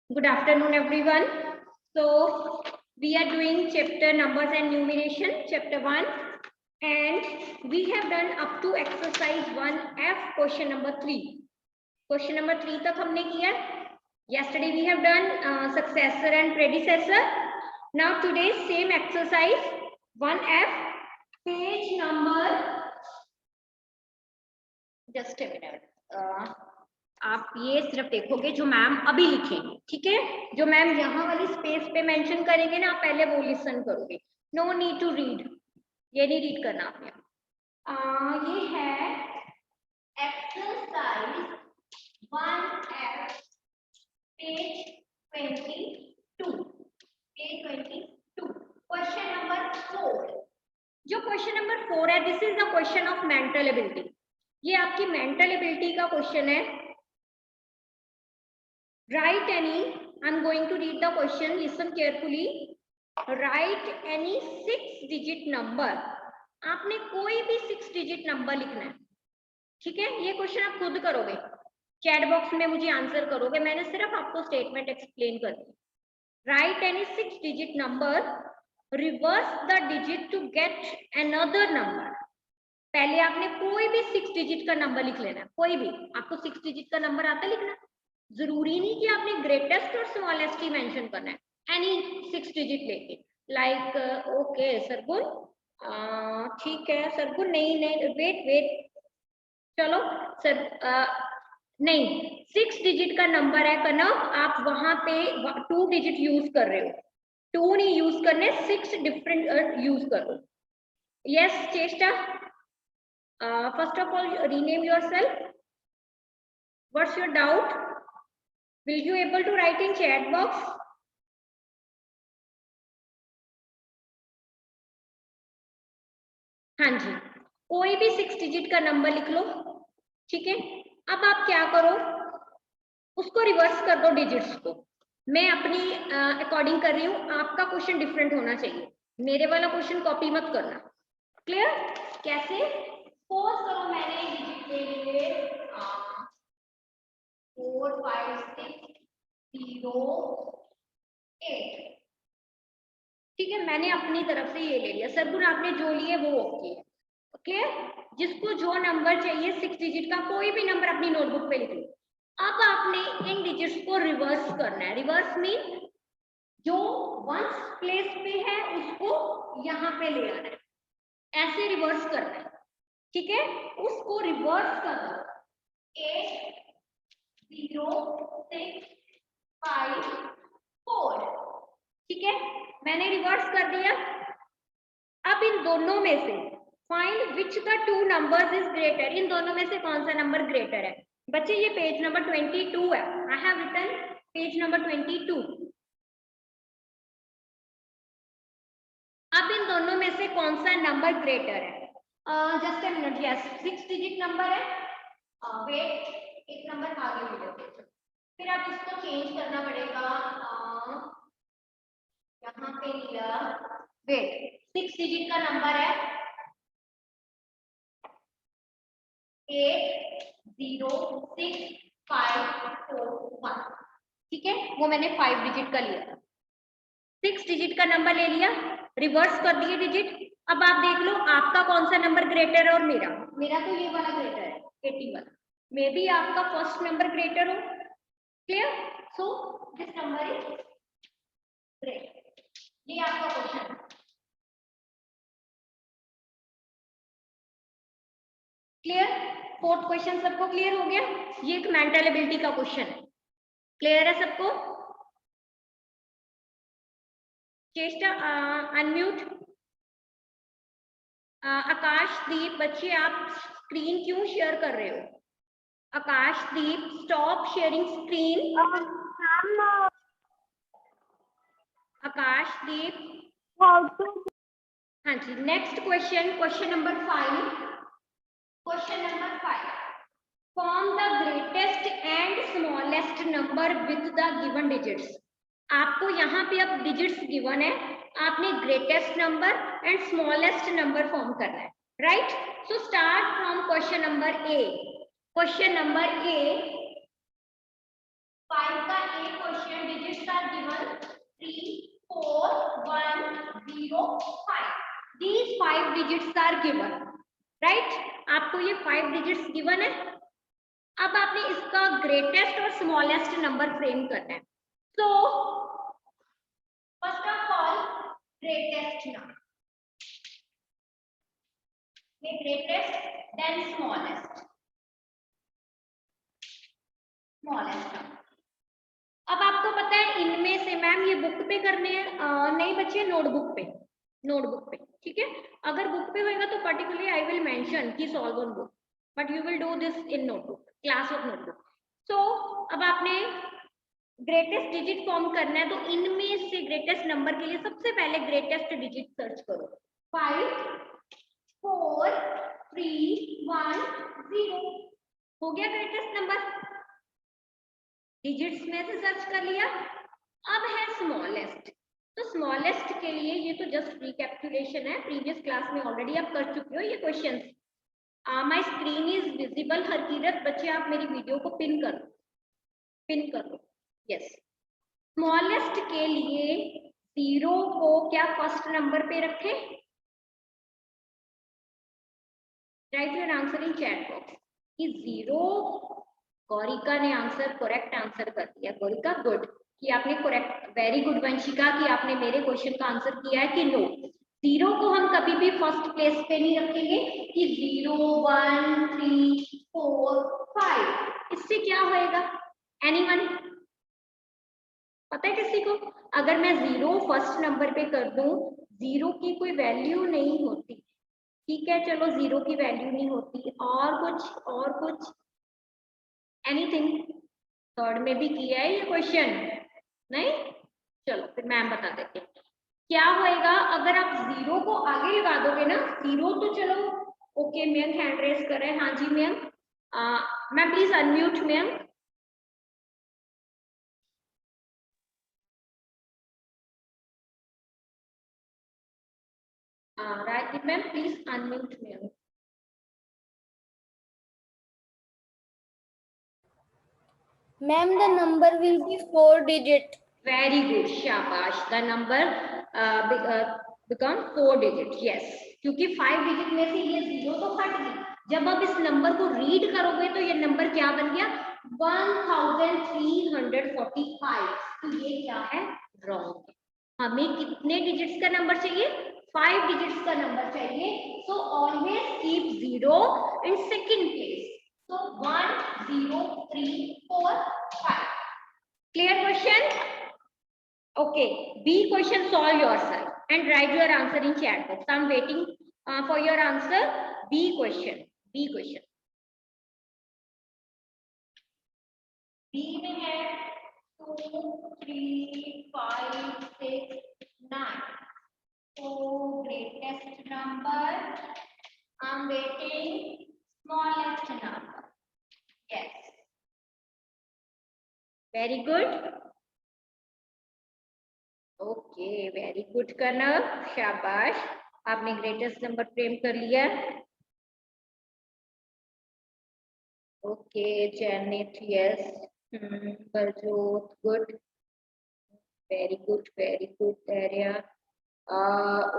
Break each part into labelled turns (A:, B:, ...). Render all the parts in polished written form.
A: Good afternoon, everyone. So we are doing chapter numbers and numeration, chapter 1, and we have done up to exercise 1F, question number 3. Question number 3 तक हमने किया. Yesterday we have done successor and predecessor. Now today same exercise 1F, page number. Just a minute. आप ये सिर्फ देखोगे जो ma'am अभी लिखेंगे, ठीक है? जो मैम यहाँ वाली स्पेस पे मेंशन करेंगे ना, आप पहले वो लिसन करोगे. नो नीड टू रीड, ये नहीं रीड करना आपने. ये है exercise 1F, page 22, question number 4. जो क्वेश्चन नंबर 4 है, this is the question of mental ability. ये आपकी मेंटल एबिलिटी का क्वेश्चन है. Write any, I'm going to read the question, listen carefully. Write any 6-digit number. आपने कोई भी 6-digit number लिखना है, ठीक है? ये क्वेश्चन आप खुद करोगे, चैट बॉक्स में मुझे आंसर करोगे, मैंने सिर्फ आपको स्टेटमेंट एक्सप्लेन कर दी. Write any 6-digit number, reverse the digit to get another number. पहले आपने कोई भी 6 डिजिट का नंबर लिख लेना है, कोई भी. आपको 6 डिजिट का नंबर आता है लिखना? जरूरी नहीं कि आपने ग्रेटेस्ट और स्मॉलेस्ट ही मेंशन करना है. एनी 6 डिजिट लेके, लाइक ओके सरगुन, ठीक है सरगुन, नहीं वेट, चलो सर, नहीं 6 डिजिट का नंबर है कनव, आप वहां पे 2 डिजिट यूज कर रहे हो. 2 नहीं यूज करने, 6 डिफरेंट यूज करो. यस चेष्टा, first of all rename yourself. What's your doubt? Will you able to write in chat box? हाँ जी, कोई भी 6 डिजिट का नंबर लिख लो, ठीक है? अब आप क्या करो, उसको रिवर्स कर दो डिजिट्स को. मैं अपनी अकॉर्डिंग कर रही हूँ, आपका क्वेश्चन डिफरेंट होना चाहिए. मेरे वाला क्वेश्चन कॉपी मत करना. क्लियर? कैसे? सपोज करो मैंने डिजिट ले लिए 4 5 6 0 8, ठीक है? मैंने अपनी तरफ से ये ले लिया. सरगुन आपने जो लिए वो ओके है. ओके, जिसको जो नंबर चाहिए 6 डिजिट का, कोई भी नंबर अपनी नोटबुक पे लिख लो. अब आपने इन डिजिट्स को रिवर्स करना है. रिवर्स मीन जो वंस प्लेस पे है उसको यहाँ पे ले आना है, ऐसे रिवर्स करना है, ठीक है? उसको रिवर्स कर दो. 8 0 6 5 4, ठीक है? मैंने रिवर्स कर दिया. अब इन दोनों में से find which the 2 numbers is greater. इन दोनों में से कौन सा नंबर ग्रेटर है? बच्चे ये पेज नंबर 22 है. I have written page number 22. अब इन दोनों में से कौन सा नंबर ग्रेटर है? Just a minute. Yes 6 digit number है. वेट, एक नंबर आगे ले लेते हैं, फिर आप इसको चेंज करना पड़ेगा. यहाँ पे लिया, वेट 6 डिजिट का नंबर है 8 0 6 5 4 1, ठीक है? वो मैंने 5 डिजिट का लिया. 6 डिजिट का नंबर ले लिया, रिवर्स कर दिए डिजिट. अब आप देख लो आपका कौन सा नंबर ग्रेटर है और मेरा तो ये वाला ग्रेटर है 80 वाला. मे बी आपका फर्स्ट नंबर ग्रेटर हो. Clear? So this number is greater. ये आपका क्वेश्चन है. क्लियर? 4th क्वेश्चन सबको क्लियर हो गया? ये एक मेंटल एबिलिटी का क्वेश्चन है. क्लियर है सबको? चेष्टा अनम्यूट. आकाशदीप, बच्चे आप स्क्रीन क्यों शेयर कर रहे हो? Akashdeep stop sharing screen. Akashdeep, हाँ जी. Next question, question number 5. Question number 5, form the greatest and smallest number with the given digits. आपको यहाँ पे अब डिजिट्स गिवन है, आपने greatest number and smallest number form करना है. Right? So start from question number A. Question number A, 5 का A question, digits are given 3, 4, 1, 0, 5. These 5 digits are given, right? आपको ये 5 digits given है. अब आपने इसका ग्रेटेस्ट और स्मॉलेस्ट नंबर फ्रेम करना है. So first of all, greatest number. ये greatest, then smallest. Smallest number. अब आपको पता है इनमें से मैम ये बुक पे करने हैं, नहीं बच्चे नोटबुक पे, नोटबुक पे, ठीक है. अगर बुक पे होएगा तो पर्टिकुलरली आई विल मेंशन कि solve on book, but you will do this in notebook, class of notebook. So अब आपने ग्रेटेस्ट डिजिट फॉर्म करना है, तो इनमें से ग्रेटेस्ट नंबर के लिए सबसे पहले ग्रेटेस्ट डिजिट सर्च करो. 5, 4, 3, 1, 0 हो गया ग्रेटेस्ट नंबर. डिजिट्स में से सर्च कर लिया. अब है स्मॉलेस्ट. तो स्मॉलेस्ट के लिए ये तो जस्ट रिकैपिटुलेशन है, प्रीवियस क्लास में ऑलरेडी आप कर चुके हो ये questions. My screen is visible. Harkirat बच्चे आप मेरी वीडियो को पिन करो, पिन करो. यस. स्मॉलेस्ट के लिए 0 को क्या फर्स्ट नंबर पे रखें? Right your answer in chat box. कि 0 गौरिका ने आंसर करेक्ट आंसर कर दिया. गौरिका गुड कि आपने करेक्ट, वेरी गुड वंशिका कि आपने मेरे क्वेश्चन का आंसर किया है कि नो. 0 को हम कभी भी फर्स्ट प्लेस पे नहीं रखेंगे कि 0, 1, 3, 4, 5. इससे क्या होएगा? एनीवन पता है किसी को? अगर मैं 0 फर्स्ट नंबर पे कर दूं, 0 की कोई वैल्यू नहीं होती, ठीक है, चलो 0 की वैल्यू नहीं होती, और कुछ एनीथिंग. थर्ड में भी किया है ये क्वेश्चन नहीं? चलो फिर मैम बता देते हैं क्या होएगा. अगर आप 0 को आगे लगा दोगे ना, 0 तो चलो ओके. मैम हैंड रेस कर रहे हैं. हाँ जी ma'am. Ma'am please unmute ma'am. Right ma'am please unmute ma'am.
B: Ma'am, the number will be 4 digit.
A: Very good, शाबाश. The number become 4 digit. Yes, क्योंकि 5 digit में से ये 0 तो फट गई. जब आप इस नंबर को रीड करोगे तो ये नंबर क्या बन गया? 1345. तो ये क्या है? रॉन्ग. हमें कितने डिजिट्स का नंबर चाहिए? 5 डिजिट्स का नंबर चाहिए. So always keep 0 in second place. So 1, 0, 3, 4, 5. Clear question? Okay. B question, solve yourself and write your answer in chat box. I'm waiting for your answer. B question. B question. B में है 2, 3, 5, 6, 9. So greatest number. I'm waiting. Smallest number. Yes. Very good. Okay, very good colonel. शाबाश. आपने greatest number frame कर लिया. Okay, Janet, yes. Barjot, good. Very good area.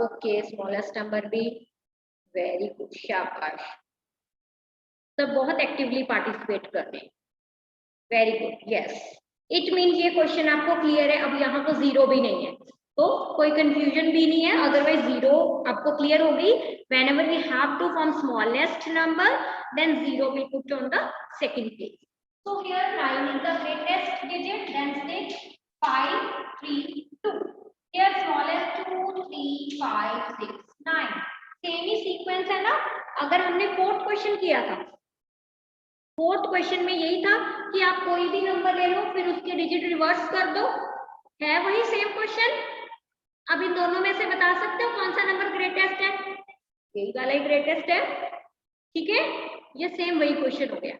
A: Okay, smallest number भी. Very good. शाबाश. सब बहुत एक्टिवली पार्टिसिपेट कर रहे हैं. Very good. Yes, it mean ये क्वेश्चन आपको क्लियर है. अब यहाँ तो 0 भी नहीं है तो कोई कंफ्यूजन भी नहीं है. अदरवाइज 0 आपको क्लियर होगी. whenever we have to form smallest number, then 0 will put on the second place. So here 9 is the greatest digit, then 6, 5, 3, 2. Here smallest 2, 3, 5, 6, 9. Same he sequence है ना. अगर हमने फोर्थ क्वेश्चन किया था, फोर्थ क्वेश्चन में यही था कि आप कोई भी नंबर ले लो फिर उसके डिजिट रिवर्स कर दो. है वही सेम क्वेश्चन. अब इन दोनों में से बता सकते हो कौन सा नंबर ग्रेटेस्ट है? यही वाला ही ग्रेटेस्ट है. ठीक है, ये सेम वही क्वेश्चन हो गया.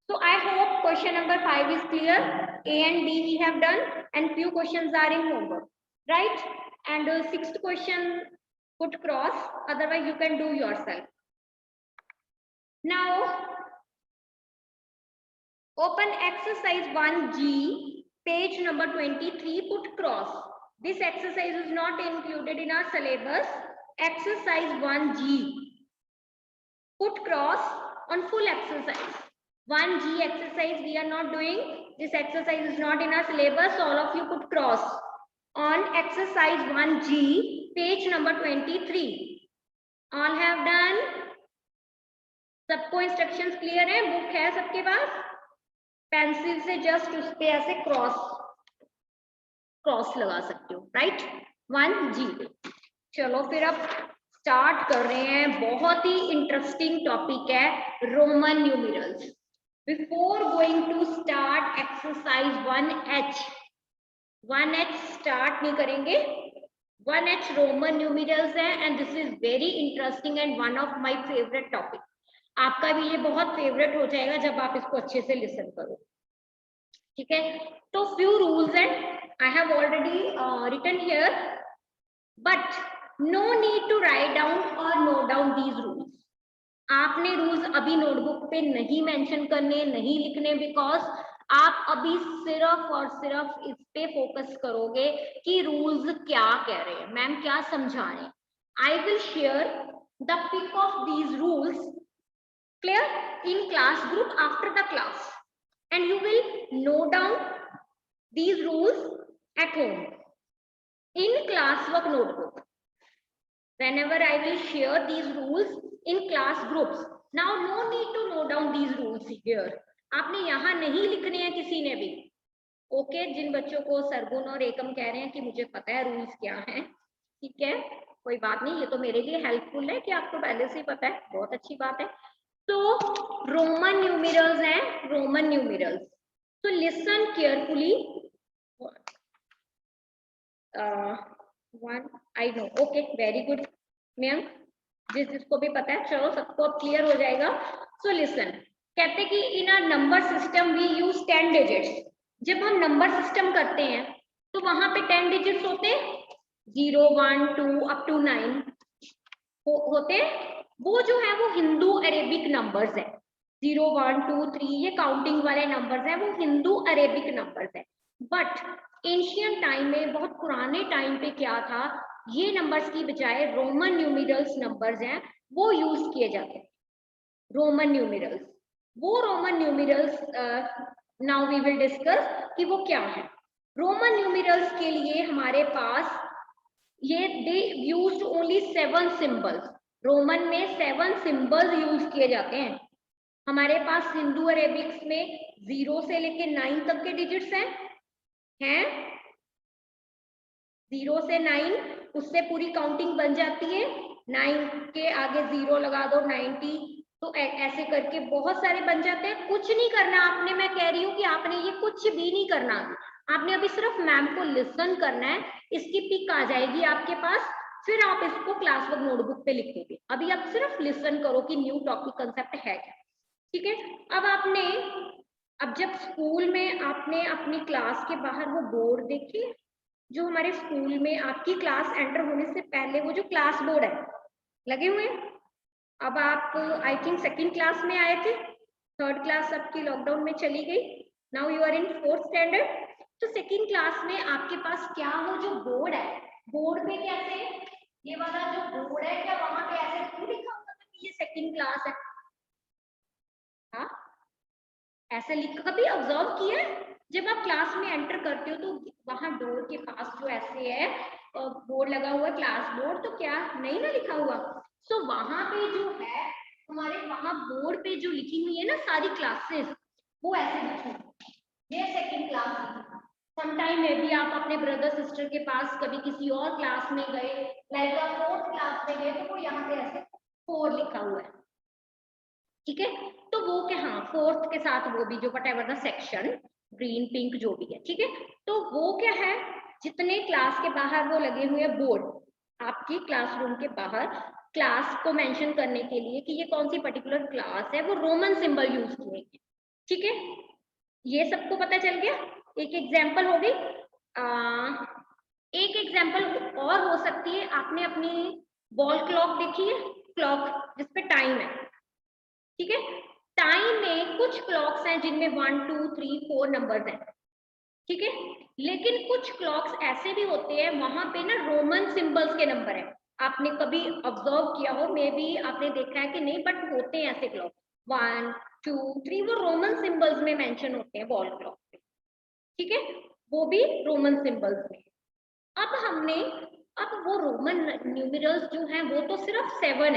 A: So I hope question number 5 is clear. A and D we have done and few questions are in homework, right? And sixth question put cross, otherwise you can do yourself. Now open exercise 1G, page number 23, put cross. This exercise is not included in our syllabus. Exercise 1G. Put cross on full exercise. 1G exercise we are not doing. This exercise is not in our syllabus. All of you put cross on exercise 1G, page number 23. All have done? सबको instructions clear है? Book है सबके पास? Pencil से just उस पे ऐसे cross लगा सकते हो, राइट? 1G पे। चलो फिर अब स्टार्ट कर रहे हैं। बहुत ही इंटरेस्टिंग टॉपिक है Roman numerals. Before going to start exercise 1H start नहीं करेंगे। 1H रोमन न्यूमेरल्स है and this is very interesting and one of my favourite topic. आपका भी ये बहुत फेवरेट हो जाएगा जब आप इसको अच्छे से लिसन करो, ठीक है? तो फ्यू रूल्स हैं, I have already written here, but no need to write down और नोट डाउन दीज रूल्स। आपने रूल्स अभी नोटबुक पे नहीं मेंशन करने, नहीं लिखने, बिकॉज आप अभी सिर्फ और सिर्फ इस पे फोकस करोगे कि रूल्स क्या कह रहे हैं, मैम क्या समझा रहे हैं। I will share the pic of these rules clear in class group after the class, and you will note down these rules at home in classwork notebook. Whenever I will share these rules in class groups, now no need to note down these rules here. आपने यहाँ नहीं लिखने हैं किसी ने भी, okay? जिन बच्चों को सरगुण और एकम कह रहे हैं कि मुझे पता है रूल्स क्या हैं, ठीक है, कोई बात नहीं, ये तो मेरे लिए हेल्पफुल है कि आपको पहले से ही पता है, बहुत अच्छी बात है। तो रोमन न्यूमेरल्स हैं, रोमन न्यूमेरल्स। तो listen carefully. One I know, okay, very good ma'am, जिसको भी पता है, चलो सबको अब क्लियर हो जाएगा। सो लिसन, कहते कि in our number system we use 10 digits. जब हम नंबर सिस्टम करते हैं तो वहां पे 10 डिजिट्स होते हैं, 0 1 2 अप टू 9 होते हैं। वो जो है वो हिंदू अरेबिक नंबर्स है, 0 1 2 3 ये काउंटिंग वाले नंबर्स हैं, वो हिंदू अरेबिक नंबर्स है। बट एंशियंट टाइम में, बहुत पुराने टाइम पे क्या था, ये नंबर्स की बजाय रोमन न्यूमेरल्स नंबर्स हैं वो यूज किए जाते हैं। रोमन न्यूमेरल्स, वो Roman numerals now we will discuss कि वो क्या है। रोमन न्यूमेरल्स के लिए हमारे पास ये they used only 7 symbols. Roman में 7 सिंबल्स यूज किए जाते हैं। हमारे पास हिंदू अरेबिक्स में 0 से लेके 9 तक के डिजिट्स हैं 0 से 9, उससे पूरी काउंटिंग बन जाती है। 9 के आगे 0 लगा दो 90, तो ऐसे करके बहुत सारे बन जाते हैं। कुछ नहीं करना आपने, मैं कह रही हूँ कि आपने ये कुछ भी नहीं करना, आपने अभी सिर्फ मैम को लिसन करना है। इसकी पिक आ जाएगी आपके पास, फिर आप इसको क्लासवर्क नोटबुक पे लिखेंगे। अभी आप सिर्फ लिसन करो कि न्यू टॉपिक कंसेप्ट है क्या, ठीक है? अब जब स्कूल में आपने अपनी क्लास के बाहर वो बोर्ड देखी, जो हमारे स्कूल में आपकी क्लास एंटर होने से पहले वो जो क्लास बोर्ड है लगे हुए हैं। अब आप आई थिंक 2nd क्लास में आए थे, 3rd क्लास आपकी लॉकडाउन में चली गई, now you are in 4th standard. तो 2nd क्लास में आपके पास क्या वो जो बोर्ड है, बोर्ड पे कैसे ये वाला जो बोर्ड है, क्या वहां पे ऐसे क्यों लिखा होगा कि ये 2nd क्लास है? हाँ, ऐसे लिख कभी ऑब्जर्व किया? जब आप क्लास में एंटर करते हो तो वहां डोर के पास जो ऐसे है बोर्ड लगा हुआ है, क्लास बोर्ड, तो क्या नहीं ना लिखा हुआ? सो वहां पे जो है हमारे, वहां बोर्ड पे जो लिखी हुई है ना सारी क्लासेस, वो ऐसे लिखी हुई, ये 2nd क्लास। समटाइम में भी आप अपने ब्रदर सिस्टर के पास कभी किसी और क्लास में गए, लाइक 4th क्लास में गए, तो वो यहाँ पे ऐसे 4 लिखा हुआ है, ठीक है? तो वो क्या, हाँ 4th के साथ वो भी जो whatever the section, green pink जो भी है, ठीक है? तो वो क्या है, जितने क्लास के बाहर वो लगे हुए बोर्ड, आपकी क्लासरूम के बाहर क्लास को मेंशन करने के लिए कि ये कौन सी पर्टिकुलर क्लास है, वो रोमन सिंबल यूज किए, ठीक है? ये सबको पता चल गया। एक एग्जाम्पल हो गई। एक एग्जाम्पल और हो सकती है, आपने अपनी वॉल क्लॉक देखी है, क्लॉक जिसपे टाइम है, ठीक है? टाइम में कुछ क्लॉक्स हैं जिनमें 1 2 3 4 नंबर्स हैं, ठीक है। लेकिन कुछ क्लॉक्स ऐसे भी होते हैं वहां पे ना रोमन सिंबल्स के नंबर है, आपने कभी ऑब्जर्व किया हो, मे बी आपने देखा है कि नहीं, बट होते हैं ऐसे क्लॉक 1 2 3 वो रोमन सिंबल्स में मेंशन होते हैं वॉल क्लॉक पे, ठीक है, वो भी रोमन सिंबल्स में। अब वो रोमन न्यूमेरल्स जो हैं वो तो सिर्फ 7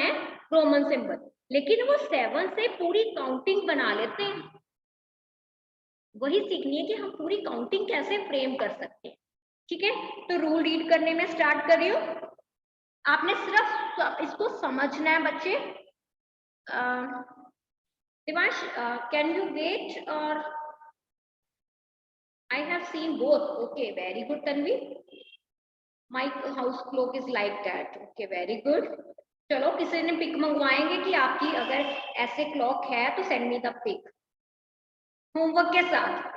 A: है रोमन सिंबल, लेकिन वो 7 से पूरी काउंटिंग बना लेते हैं। वही सीखनी है कि हम पूरी काउंटिंग कैसे फ्रेम कर सकते हैं, ठीक है। तो रूल रीड करने में स्टार्ट कर रही हूँ, आपने सिर्फ इसको समझना है बच्चे। दिवांश, कैन यू वेट, और I have seen both. Okay, very good, Tanvi. My house clock is like that. Okay, very good. चलो, किसी ने पिक मंगवाएंगे कि आपकी अगर ऐसे क्लॉक है तो send me the pic homework के साथ।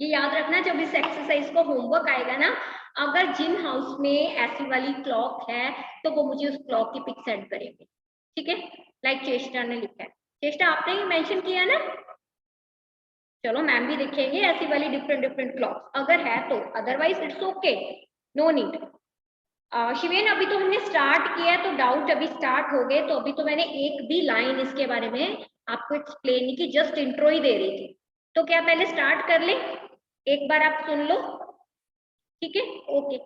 A: ये याद रखना, जब इस एक्सरसाइज को होमवर्क आएगा ना, अगर जिन हाउस में ऐसी वाली क्लॉक है तो वो मुझे उस क्लॉक की पिक सेंड करेंगे, ठीक है। लाइक चेष्टा ने लिखा है, चेष्टा आपने ही मेंशन किया ना, चलो मैम भी देखेंगे ऐसी वाली डिफरेंट क्लॉक्स अगर है तो, otherwise it's okay, no need. Shiven, अभी तो हमने स्टार्ट किया है तो डाउट अभी स्टार्ट हो गए, तो अभी तो मैंने एक भी लाइन इसके बारे में आपको एक्सप्लेन नहीं की, जस्ट इंट्रो ही दे रही थी। तो क्या पहले स्टार्ट कर ले, एक बार आप सुन लो, ठीक है, ओके,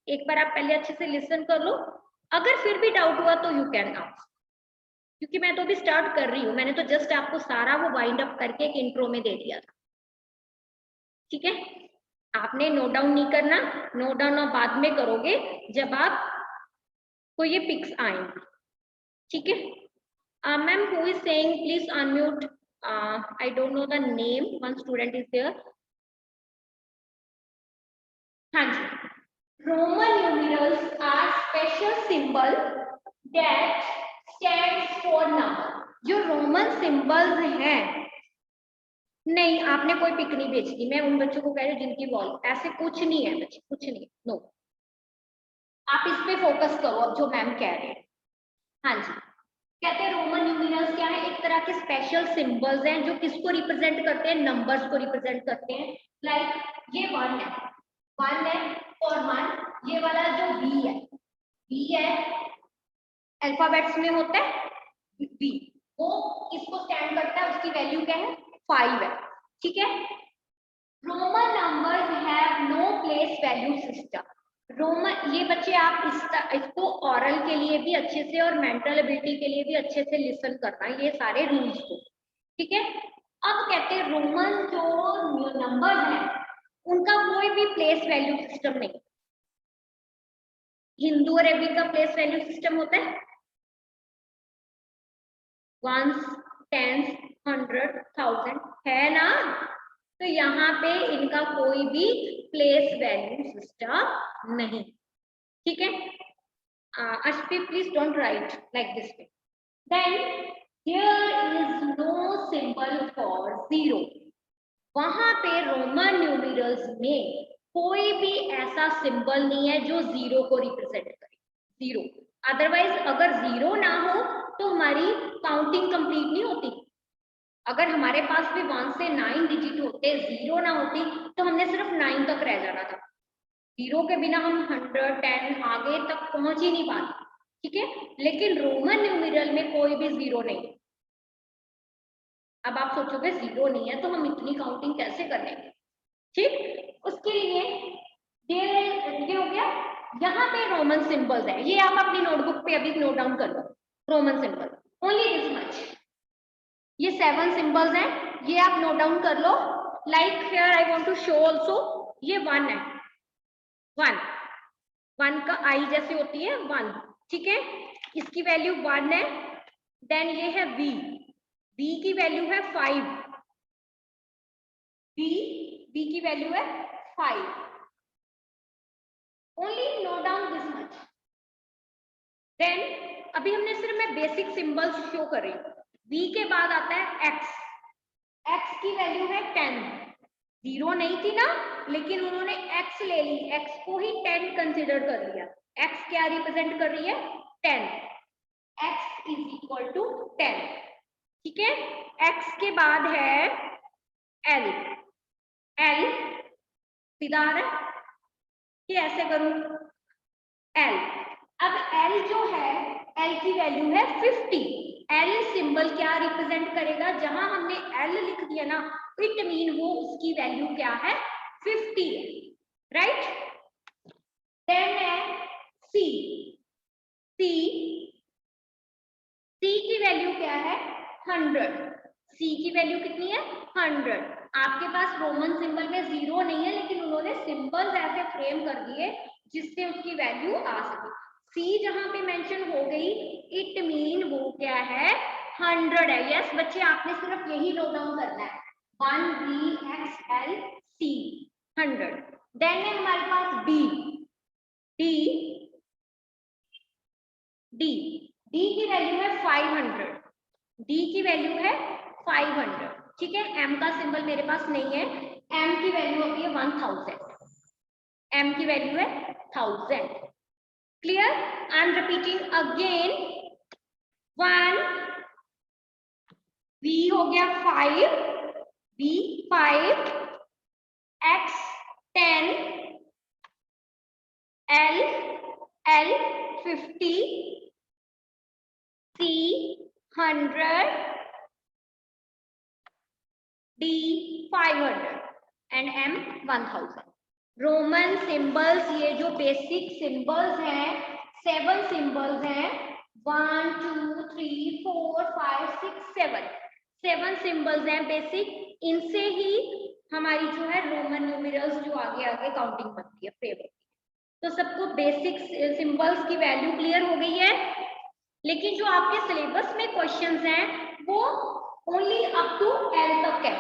A: एक बार आप पहले अच्छे से लिसन कर लो, अगर फिर भी डाउट हुआ तो यू कैन आस्क, क्योंकि मैं तो अभी स्टार्ट कर रही हूँ, मैंने तो जस्ट आपको सारा वो वाइंड अप करके एक इंट्रो में दे दिया था, ठीक है। आपने नोट डाउन नहीं करना, नोट डाउन आप बाद में करोगे जब आप को ये पिक्स आएंगे, ठीक है। Ma'am, who is saying please unmute, I don't know the name, one student is there. हाँ जी, Roman numerals are special symbol that stands for number. जो रोमन सिंबल्स हैं, नहीं आपने कोई पिक नहीं भेजी, मैं उन बच्चों को कह रही हूँ जिनकी वॉल, ऐसे कुछ नहीं है बच्चे, कुछ नहीं, नो, आप इस पे फोकस करो अब जो मैम कह रहे हैं। हाँ जी, कहते हैं रोमन न्यूमेरल्स क्या है, एक तरह के स्पेशल सिंबल्स हैं जो किसको रिप्रेजेंट करते हैं, नंबर्स को रिप्रेजेंट करते हैं। लाइक ये 1 है और 1, ये वाला जो बी है अल्फाबेट्स में होता है बी, वो किसको स्टैंड करता है, उसकी वैल्यू क्या है, 5 है, ठीक है। Roman numbers have no place value system. Roman, ये बच्चे आप इसको ऑरल के लिए भी अच्छे से और मेंटल एबिलिटी के लिए भी अच्छे से लिसन करना, ये सारे रूल्स को, ठीक है। अब कहते हैं रोमन जो नंबर्स हैं उनका कोई भी प्लेस वैल्यू सिस्टम नहीं। हिंदू और अरबिक का प्लेस वैल्यू सिस्टम होता है, वंस, टेंस, 100, 1000 है ना, तो यहाँ पे इनका कोई भी प्लेस वैल्यू सिस्टम नहीं, ठीक है। Ashpi, please don't write like this way. Then there is no symbol for zero. वहां पे रोमन न्यूमेरल्स में कोई भी ऐसा सिंबल नहीं है जो जीरो को रिप्रेजेंट करे, जीरो। अदरवाइज अगर जीरो ना हो तो हमारी काउंटिंग कंप्लीट नहीं होती। अगर हमारे पास भी 1 से 9 डिजिट होते, जीरो ना होती तो हमने सिर्फ 9 तक रह जाना था, जीरो के बिना हम 100, 10 आगे तक पहुंच ही नहीं पाते, ठीक है। लेकिन रोमन न्यूमेरल में कोई भी जीरो नहीं। अब आप सोचोगे जीरो नहीं है तो हम इतनी काउंटिंग कैसे कर लेंगे, ठीक। उसके लिए ये हो गया, यहाँ पे रोमन सिंबल्स है, ये आप अपनी नोटबुक पे अभी नोट डाउन कर लो, Roman symbol only this much, ये 7 सिंबल्स हैं, ये आप नोट डाउन कर लो। Like here I want to show also, ये 1 है, 1 का आई जैसे होती है 1, ठीक है, इसकी वैल्यू 1 है। देन ये है बी की वैल्यू है 5, बी की वैल्यू है 5, only note down this much. Then अभी हमने सिर्फ मैं बेसिक सिंबल्स शो कर रही हूँ। बी के बाद आता है एक्स की वैल्यू है 10, जीरो नहीं थी ना, लेकिन उन्होंने एक्स ले ली, एक्स को ही 10 कंसिडर कर लिया। एक्स क्या रिप्रेजेंट कर रही है, 10, एक्स इज इक्वल टू 10, ठीक है। एक्स के बाद है एल एल सीधा आ रहा है कि ऐसे करूं, एल। अब एल जो है, एल की वैल्यू है 50। एल सिंबल क्या रिप्रेजेंट करेगा, जहां हमने एल लिख दिया ना, इट मीन वो उसकी वैल्यू क्या है, 50 है, राइट। देन है सी। सी की वैल्यू क्या है, 100। सी की वैल्यू कितनी है, 100। आपके पास रोमन सिंबल में 0 नहीं है, लेकिन उन्होंने सिंबल्स ऐसे फ्रेम कर दिए जिससे उसकी वैल्यू आ सके। सी जहां पे मेंशन हो गई, इट मीन वो क्या है, 100 है। यस बच्चे, आपने सिर्फ यही नोट डाउन करना है, 1BXLC 100। देन है हमारे पास डी। डी डी डी की वैल्यू है 500। डी की वैल्यू है 500, ठीक है। एम का सिंबल मेरे पास नहीं है, एम की वैल्यू होती है 1000। एम की वैल्यू है 1000। Clear? I am repeating again. 1, V हो गया 5, B 5, X 10, L 50, C 100, D 500 and M 1000। Roman symbols, ये जो बेसिक सिंबल्स हैं, 7 सिंबल्स हैं, 1 2 3 4 5 6 7 सिंबल्स हैं बेसिक। इनसे ही हमारी जो है रोमन न्यूमेरल्स जो आगे आगे काउंटिंग बनती है, फ्रेम होती है। तो सबको बेसिक सिंबल्स की वैल्यू क्लियर हो गई है। लेकिन जो आपके सिलेबस में क्वेश्चंस हैं वो ओनली अप टू एल तक है।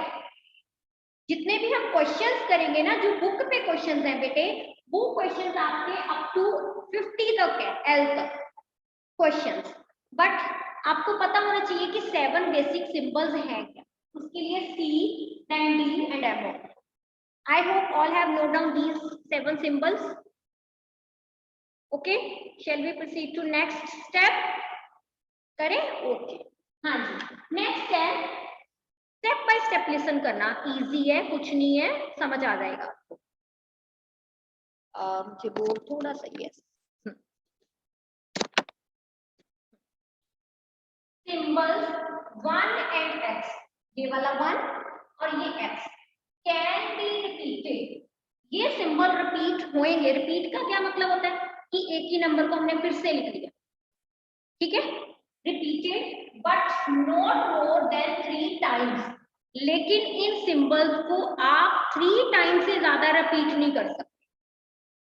A: जितने भी हम क्वेश्चंस करेंगे ना, जो बुक पे क्वेश्चंस हैं बेटे, वो क्वेश्चंस आपके अप टू 50 तक है, एल तक क्वेश्चंस। बट आपको पता होना चाहिए कि 7 बेसिक सिंबल्स हैं क्या, उसके लिए C then D and M. I hope all have note down these 7 symbols. Okay, shall we proceed to next step? करें? ओके, हाँ जी। नेक्स्ट है स्टेप बाय स्टेप लिसन करना, इजी है, कुछ नहीं है, समझ आ जाएगा आपको। मुझे बोर्ड थोड़ा सा ही है। सिंबल्स 1 एंड x, ये वाला 1 और ये x कैन बी रिपीटेड। ये सिंबल रिपीट होंगे। रिपीट का क्या मतलब होता है कि एक ही नंबर को हमने फिर से लिख दिया, ठीक है। Repeated but not more than 3 times. लेकिन इन सिंबल्स को आप 3 टाइम्स से ज्यादा रिपीट नहीं कर सकते।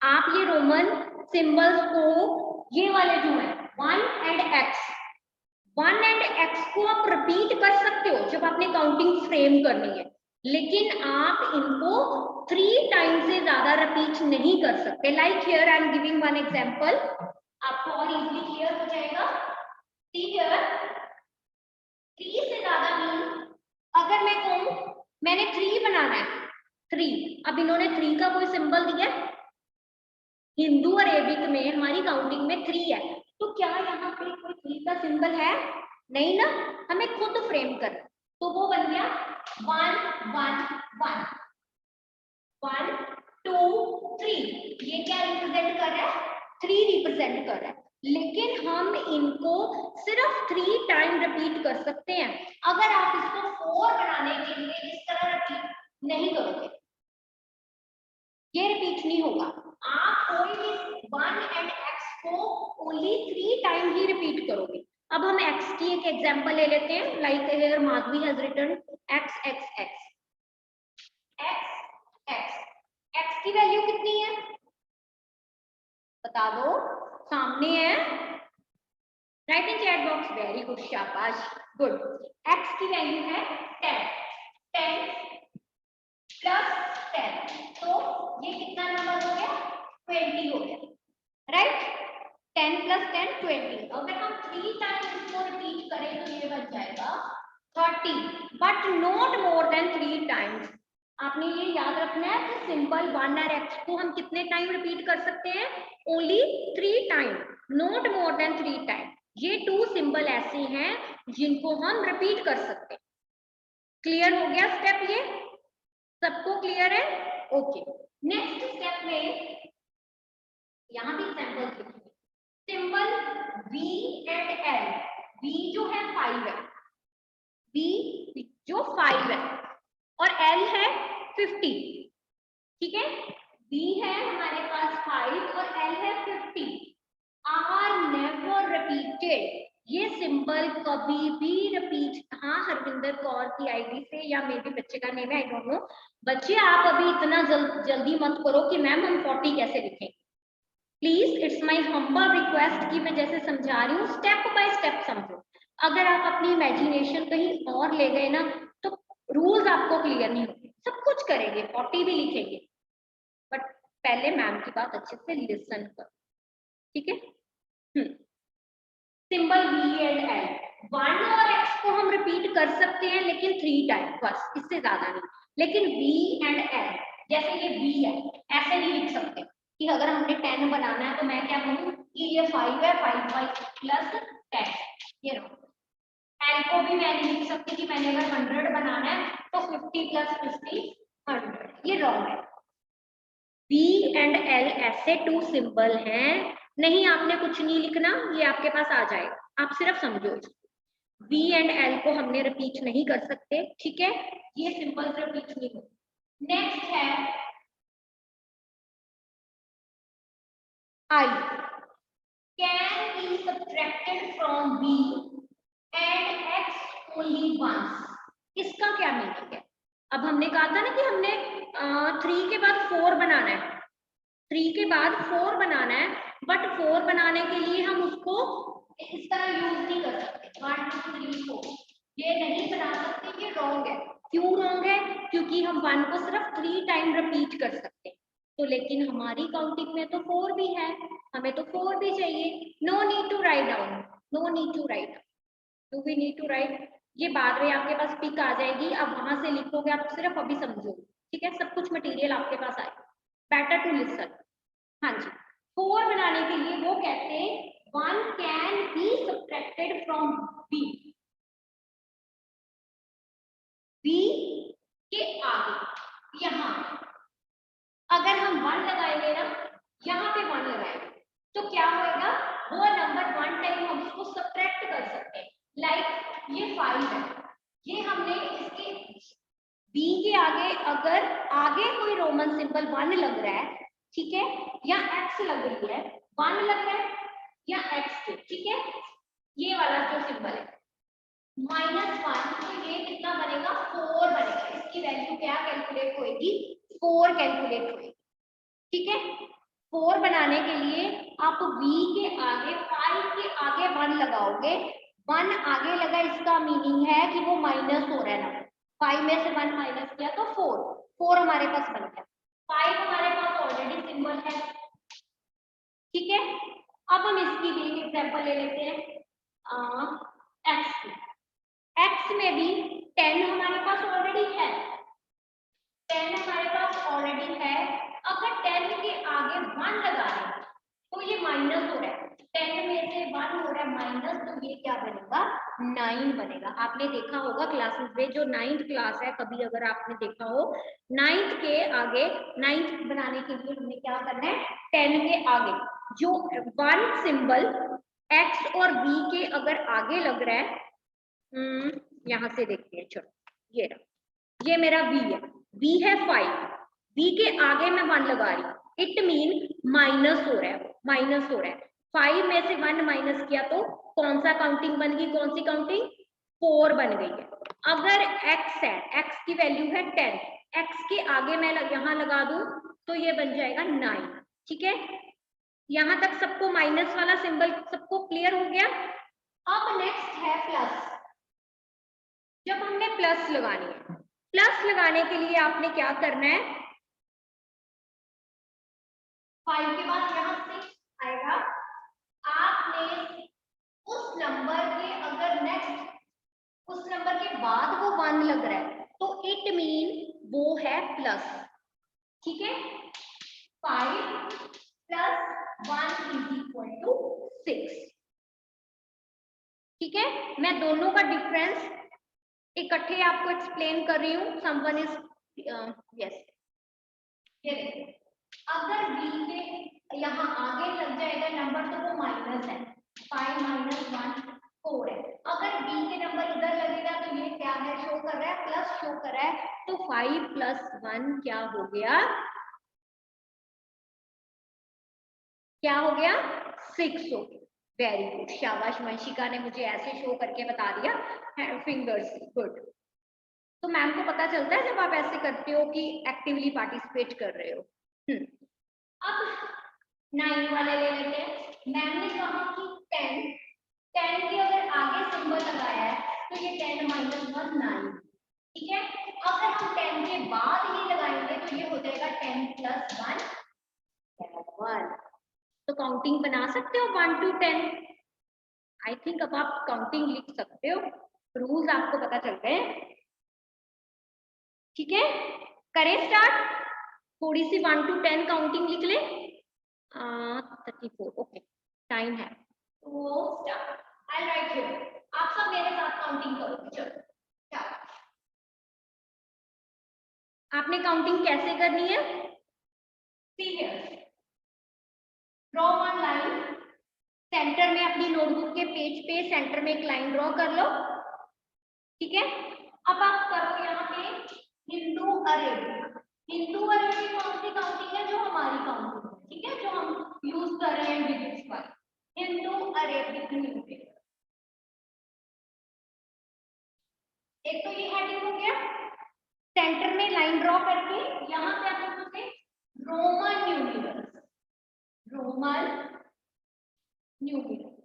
A: आप ये रोमन सिंबल्स को, ये वाले जो है 1 एंड x को आप रिपीट कर सकते हो जब आपने काउंटिंग फ्रेम करनी है, लेकिन आप इनको 3 टाइम्स से ज्यादा रिपीट नहीं कर सकते। Like here I am giving one example, आपको और इजीली क्लियर हो जाएगा। सी हियर 3 से ज्यादा मीन, अगर मैं कहूं मैंने 3 बनाना है, 3, अब इन्होंने 3 का कोई सिंबल दिया, हिंदू और अरेबिक में हमारी काउंटिंग में 3 है, तो क्या यहाँ पे कोई 3 का सिंबल है? नहीं ना, हमें खुद फ्रेम करना। तो वो बन गया 1 1 1 1 2 3। ये क्या रिप्रेजेंट कर रहा है? 3 रिप्रेजेंट कर रहा है। लेकिन हम इनको सिर्फ 3 टाइम रिपीट कर सकते हैं। अगर आप इसको 4 बनाने के लिए इस तरह रिपीट नहीं करोगे, ये रिपीट नहीं होगा। आप कोई भी 1 एंड x को ओनली 3 टाइम ही रिपीट करोगे। अब हम x की एक एग्जांपल ले लेते हैं। Like here Madhavi has written x x x x x x की वैल्यू कितनी है बता दो, सामने है, write in chat box. Very good, शाबाश, गुड। x की वैल्यू है 10 10 प्लस 10, तो ये कितना नंबर हो गया? 20 हो गया, राइट। 10 प्लस 10 20। अगर हम 3 टाइम्स इसको रिपीट करें तो ये बन जाएगा 30, but not more than 3 times. आपने ये याद रखना है कि सिंबल 1 और x को हम कितने टाइम रिपीट कर सकते हैं? Only 3 time, not more than 3 time. ये 2 सिंबल ऐसे हैं जिनको हम रिपीट कर सकते हैं। क्लियर हो गया स्टेप ये? सबको क्लियर है? ओके, नेक्स्ट स्टेप में यहाँ भी सैंपल लिखेंगे। Symbol V and L, V जो है 5 है, V जो 5 है और L है 50, ठीक है। V है हमारे पास 5 और L है 50, आर नेवर रिपीटेड। ये सिंबल कभी भी रिपीट, हाँ हरविंदर कौर की आईडी से या मेरे बच्चे का नेम है, आई डोंट नो। बच्चे आप अभी इतना जल्दी मत करो कि मैम हम 40 कैसे लिखेंगे। Please it's my humble request कि मैं जैसे समझा रही हूँ स्टेप बाय स्टेप समझो। अगर आप अपनी इमेजिनेशन कहीं और ले गए ना तो रूल्स आपको क्लियर नहीं होंगे। सब कुछ करेंगे, 40 भी लिखेंगे, बट पहले मैम की बात अच्छे से लिसन करो, ठीक है। सिंबल V एंड L, 1 और X को हम रिपीट कर सकते हैं लेकिन 3 टाइम बस, इससे ज्यादा नहीं। लेकिन V एंड L, जैसे ये V है, ऐसे नहीं लिख सकते कि अगर हमने 10 बनाना है तो मैं क्या बोलूं कि ये 5 है, 5 प्लस 10, ये रहो। L को भी मैं नहीं लिख सकती कि मैंने अगर 100 बनाना है तो 50 प्लस 50 100, ये रॉन्ग है। V एंड L ऐसे 2 सिंबल हैं, नहीं आपने कुछ नहीं लिखना, ये आपके पास आ जाएगा, आप सिर्फ समझो। V एंड L को हमने रिपीट नहीं कर सकते, ठीक है, ये सिंबल रिपीट नहीं हो। नेक्स्ट है I, can be subtracted from V and X only once। इसका क्या मीनिंग है? अब हमने कहा था ना कि हमने 3 के बाद 4 बनाना है, 3 के बाद 4 बनाना है, बट 4 बनाने के लिए हम उसको इस तरह यूज नहीं कर सकते 1 2 3 4, ये नहीं बना सकते, ये रॉन्ग है। क्यों रॉन्ग है? क्योंकि हम 1 को सिर्फ 3 टाइम रिपीट कर सकते हैं, तो लेकिन हमारी काउंटिंग में तो 4 भी है, हमें तो 4 भी चाहिए। No need to write down, no need to write, do we need to write, ये बाद में आपके पास पिक आ जाएगी, आप वहां से लिखोगे, आप सिर्फ अभी समझो, ठीक है, सब कुछ मटेरियल आपके पास आएगा। Better to listen. हाँ जी, 4 बनाने के लिए वो कहते हैं 1 can be subtracted from B, B के आगे यहाँ अगर हम 1 लगाएंगे ना, यहाँ पे 1 लगाएंगे तो क्या होएगा, वो नंबर 1 टाइम हम उसको सब्ट्रैक्ट कर सकते हैं। लाइक ये 5 है, ये हमने इसके B के आगे अगर आगे कोई रोमन सिंबल 1 लग रहा है, ठीक है, या X लग रही है, 1 लग रहा है या X के, ठीक है, ये वाला जो सिंबल है -1, तो ये कितना बनेगा 4 बनेगा, इसकी वैल्यू क्या कैलकुलेट होएगी 4 कैलकुलेट होएगी, ठीक है। 4 बनाने के लिए आप V के आगे 5 के आगे 1 लगाओगे, 1 आगे लगा, इसका मीनिंग है कि वो माइनस हो रहा है ना, 5 में से 1 माइनस किया तो 4 हमारे पास बन गया। 5 हमारे पास ऑलरेडी सिंबल है, ठीक है। अब हम इसकी भी एक एग्जांपल ले लेते हैं x की। x में भी 10 हमारे पास ऑलरेडी है, 10 हमारे पास ऑलरेडी है, अगर 10 के आगे 1 लगा दें तो ये माइनस हो रहा है, 10 में से 1 हो रहा है माइनस, तो ये क्या बनेगा 9 बनेगा। आपने देखा होगा क्लासेस में, जो 9th क्लास है, कभी अगर आपने देखा हो 9th के आगे 9th बनाने के लिए हमने क्या करना है, 10 के आगे जो 1 सिंबल x और v के अगर आगे लग रहा है, यहां से देखते हैं, चलो ये रहा, ये मेरा v है, v है 5, v के आगे मैं 1 लगा रही हूँ, इट मीन माइनस हो रहा है, माइनस हो रहा है, 5 में से 1 माइनस किया तो कौन सा काउंटिंग बन गई, कौन सी काउंटिंग 4 बन गई है। अगर x है, x की वैल्यू है 10, x के आगे मैं यहाँ लगा दूं तो ये बन जाएगा 9, ठीक है। यहां तक सबको माइनस वाला सिंबल सबको क्लियर हो गया। अब नेक्स्ट है प्लस। जब हमने प्लस लगानी है, प्लस लगाने के लिए आपने क्या करना है, 5 के बाद यहाँ 6 आएगा, आपने उस नंबर के अगर नेक्स्ट उस नंबर के बाद वो 1 लग रहा है तो इट मीन वो है प्लस, ठीक है। 5 प्लस 1 इज इक्वल टू 6, ठीक है। मैं दोनों का डिफरेंस इकट्ठे आपको एक्सप्लेन कर रही हूँ, समवन इज यस, ये देखो, अगर b के यहाँ आगे लग जाएगा नंबर तो वो माइनस है, 5 - 1 4 है। अगर b के नंबर इधर लगेगा तो ये क्या है, शो कर रहा है, प्लस शो कर रहा है, तो 5 + 1 क्या हो गया, क्या हो गया, 6 हो गया। वेरी गुड, शाबाश, वंशिका ने मुझे ऐसे शो करके बता दिया, फिंगर्स, गुड। तो मैम को पता चलता है जब आप ऐसे करते हो कि एक्टिवली पार्टिसिपेट कर रहे हो। अब 9 वाले ले लेते हैं। मैम ने कहा कि 10 के अगर आगे सिंबल लगाया है तो ये 10 - 1 9, ठीक है। अगर हम 10 के बाद ये लगाएंगे तो ये हो जाएगा 10 + 1 1। तो काउंटिंग बना सकते हो 1 to 10। आई थिंक अब आप काउंटिंग लिख सकते हो, रूल्स आपको पता चल गए, ठीक है। करें स्टार्ट, थोड़ी सी 1 to 10 काउंटिंग लिख लें। 34, ओके, टाइम है तो स्टार्ट। आई राइट हियर, आप सब मेरे साथ काउंटिंग करो, चलो स्टार्ट। आपने काउंटिंग कैसे करनी है, see here, draw one line, centre में अपनी नोटबुक के पेज पे सेंटर में एक लाइन ड्रॉ कर लो, ठीक है। अब आप करो यहाँ पे हिंदू अरेबिक। हिंदू अरेबिक कौन सी काउंटिंग है, जो हमारी काउंटिंग है, ठीक है, जो हम यूज कर रहे हैं डिजिट्स पर, हिंदू अरेबिक न्यूमेरिक। एक तो ये हेडिंग हो गया, सेंटर में लाइन ड्रॉ करके यहाँ पे आप लिखोगे Roman numericals, Roman numericals.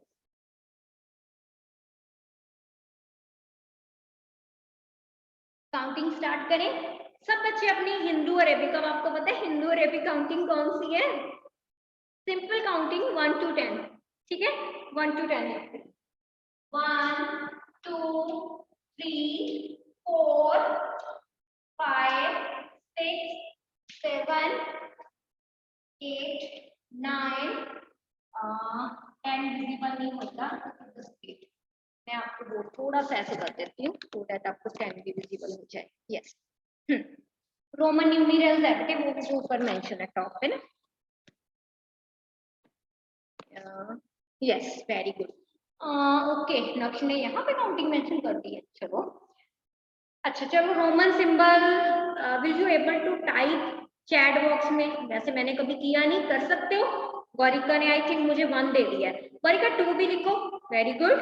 A: Counting start करें सब बच्चे अपनी हिंदू अरेबिक। अब आपको पता है हिंदू अरेबिक काउंटिंग कौन सी है, सिंपल काउंटिंग 1 to 10, ठीक है, 1 to 10 है। 1 2 3 4 5 6 7 8 9 10 विजिबल नहीं होता, मैं आपको बोर्ड थोड़ा सा ऐसे कर देती हूँ सो दैट आपको 10 भी विजिबल हो जाए। यस, रोमन न्यूमेरल्स है बेटे, वो भी ऊपर मेंशन है टॉप पे ना। यस, वेरी गुड, ओके, नक्श ने यहाँ पे काउंटिंग मेंशन कर दी है, चलो अच्छा। चलो Roman symbol will you able to type chat box में, वैसे मैंने कभी किया नहीं, कर सकते हो। गौरिका ने आई थिंक मुझे 1 दे दिया है, गौरिका 2 भी लिखो, वेरी गुड।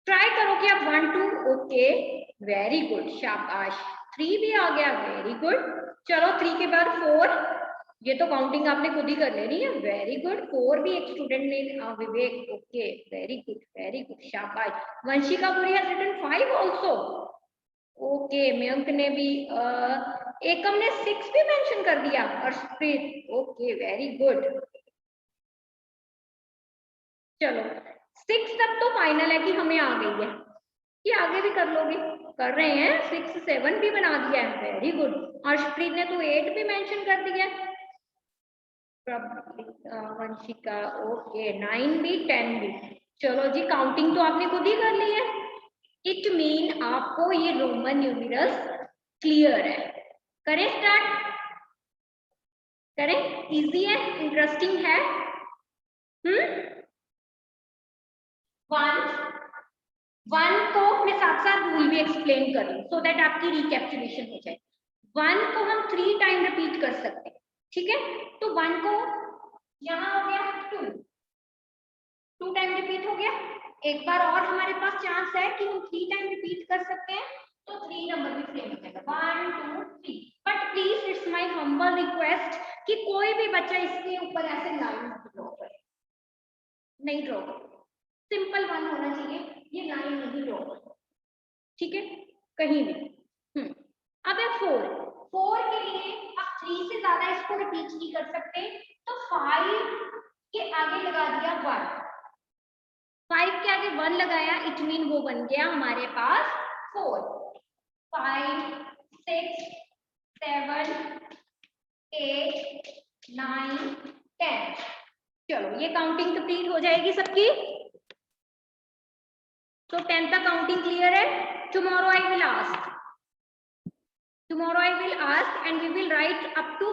A: ट्राई करो कि आप 1 2, ओके वेरी गुड, शाबाश। 3 भी आ गया, वेरी गुड। चलो 3 के बाद 4, ये तो काउंटिंग आपने खुद ही कर लेनी है, वेरी गुड। 4 भी एक स्टूडेंट ने, विवेक, ओके वेरी गुड, शाबाश। Vanshika Puri has written 5 also, okay. Mayank ने भी, एकम ने 6 भी मेंशन कर दिया, अर्शप्रीत, ओके वेरी गुड। चलो 6 तक तो फाइनल है कि हमें आ गई है, कि आगे भी कर लोगे, कर रहे हैं, 6 7 भी बना दिया है, वेरी गुड। अर्शप्रीत ने तो 8 भी मेंशन कर दिया, वंशिका, ओके 9 भी 10 भी। चलो जी, काउंटिंग तो आपने खुद ही कर ली है, इट मीन आपको ये रोमन न्यूमेरल्स क्लियर है। करें स्टार्ट, करें, इजी है, इंटरेस्टिंग है। 1 को मैं साथ साथ रूल भी एक्सप्लेन करूं सो दैट आपकी रिकैप्चुलेशन हो जाए। 1 को हम 3 टाइम रिपीट कर सकते हैं, ठीक है। तो 1 को यहाँ हो गया 2 टाइम रिपीट हो गया, एक बार और हमारे पास चांस है कि हम 3 टाइम रिपीट कर सकते हैं, तो 3 नंबर भी सेम हो जाएगा, 1 2 3। But please it's my humble request कि कोई भी बच्चा इसके ऊपर ऐसे लाइन ड्रॉ करे, नहीं ड्रॉ करो, सिंपल 1 होना चाहिए, ये लाइन नहीं ड्रॉ करो, ठीक है, कहीं भी। अब है 4 के लिए आप 3 से ज्यादा इसको रिपीट नहीं कर सकते, तो 5 के आगे लगा दिया 1, 5 के आगे 1 लगाया, इट मीन वो बन गया हमारे पास 4। 5 6 7 8 9 10। चलो ये काउंटिंग कंप्लीट हो जाएगी सबकी, तो 10 तक काउंटिंग क्लियर है। Tomorrow I will ask tomorrow I will ask and we will write up to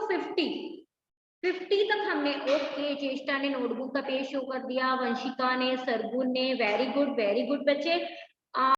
A: 50 तक हमने ओके। चेष्टा ने नोटबुक का पेज शो कर दिया, वंशिका ने, सरगुन ने, वेरी गुड बच्चे।